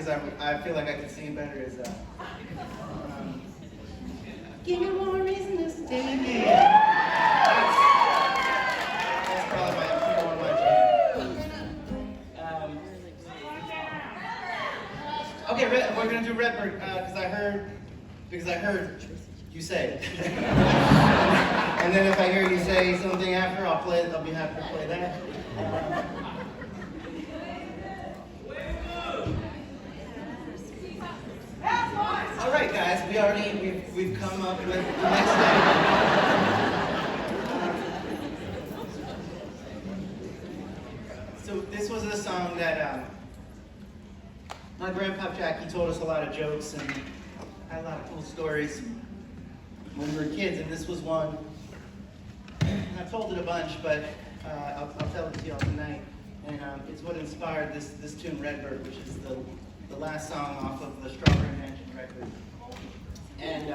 because I feel like I can sing it better is give me one more reason to stay here. That's probably one of my jams. Okay, we're gonna do Redbird because I heard you say. And then if I hear you say something after, I'll be happy to play that. All right, guys, we've come up with the next thing. So this was a song that my grandpa Jack, he told us a lot of jokes and had a lot of cool stories when we were kids, and this was one. I've told it a bunch, but I'll tell it to y'all tonight. And it's what inspired this tune, Redbird, which is the last song off of the Strawberry Mansion record. And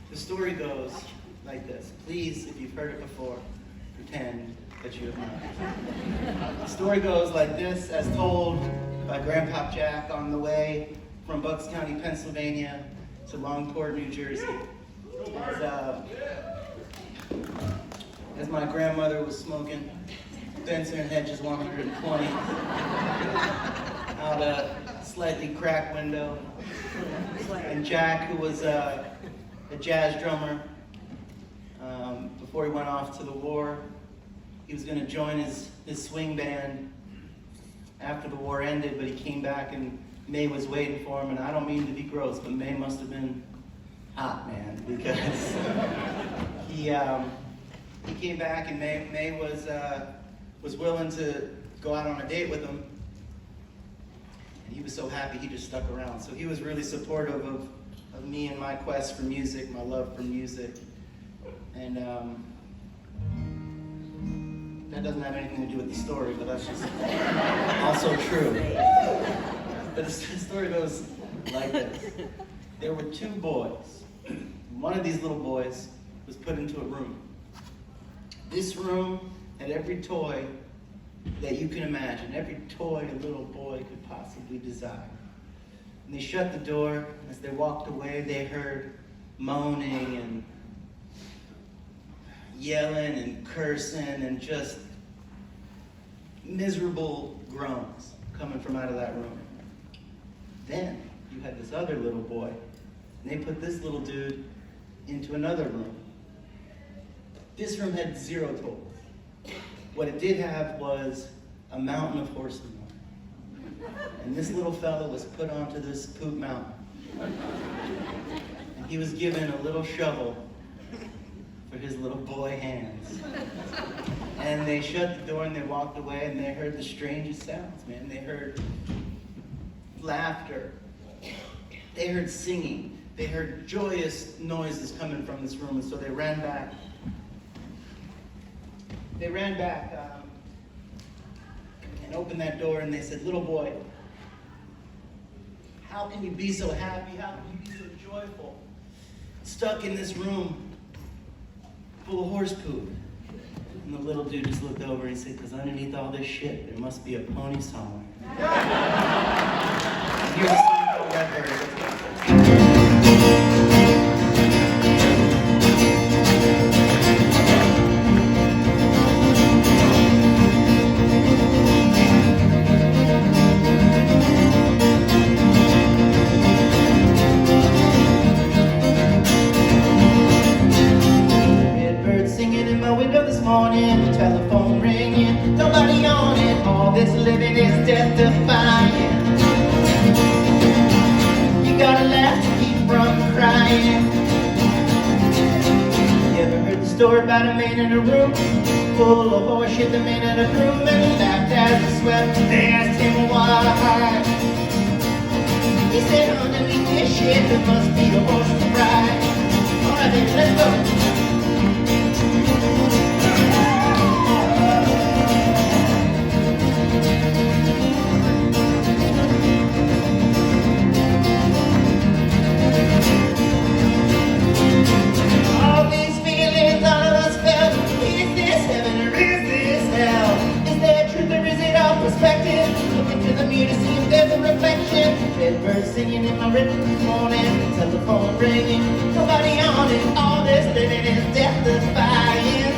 the story goes like this. Please, if you've heard it before, pretend that you have not. The story goes like this, as told by Grandpa Jack on the way from Bucks County, Pennsylvania to Longport, New Jersey. As my grandmother was smoking Benson Hedges 120 out a slightly cracked window, and Jack, who was a jazz drummer, before he went off to the war, he was going to join his swing band after the war ended, but he came back and May was waiting for him, and I don't mean to be gross, but May must have been hot, man, because he came back and May was willing to go out on a date with him, and he was so happy he just stuck around. So he was really supportive of me and my quest for music, my love for music, and that doesn't have anything to do with the story, but that's just also true. But the story goes like this. There were two boys. One of these little boys was put into a room. This room had every toy that you can imagine, every toy a little boy could possibly desire. And they shut the door, and as they walked away, they heard moaning and yelling and cursing and just miserable groans coming from out of that room. Then you had this other little boy, and they put this little dude into another room. This room had 0 toys. What it did have was a mountain of horse manure. And this little fella was put onto this poop mountain. And he was given a little shovel for his little boy hands. And they shut the door and they walked away, and they heard the strangest sounds, man. They heard laughter. They heard singing. They heard joyous noises coming from this room, and so they ran back. They ran back and opened that door, and they said, "Little boy, how can you be so happy? How can you be so joyful? Stuck in this room full of horse poop." And the little dude just looked over and he said, "Because underneath all this shit, there must be a pony somewhere." Here's a song called Redbird. Telephone ringing, nobody on it. All this living is death defying. You gotta laugh to keep from crying. You ever heard the story about a man in a room full of horse shit? The man in a room and he laughed as he swept. They asked him why. He said, underneath this shit there must be a horse to ride. Alright baby, let's go. Perspective, look at To the mirror to see if there's a reflection. Redbird singing in my room this morning. Telephone ringing, nobody on it. All this living is death defying.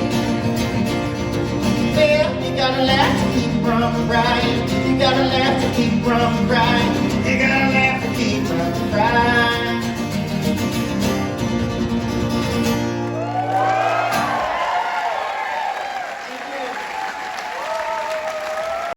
Well, you gotta laugh to keep from crying. You gotta laugh to keep from crying.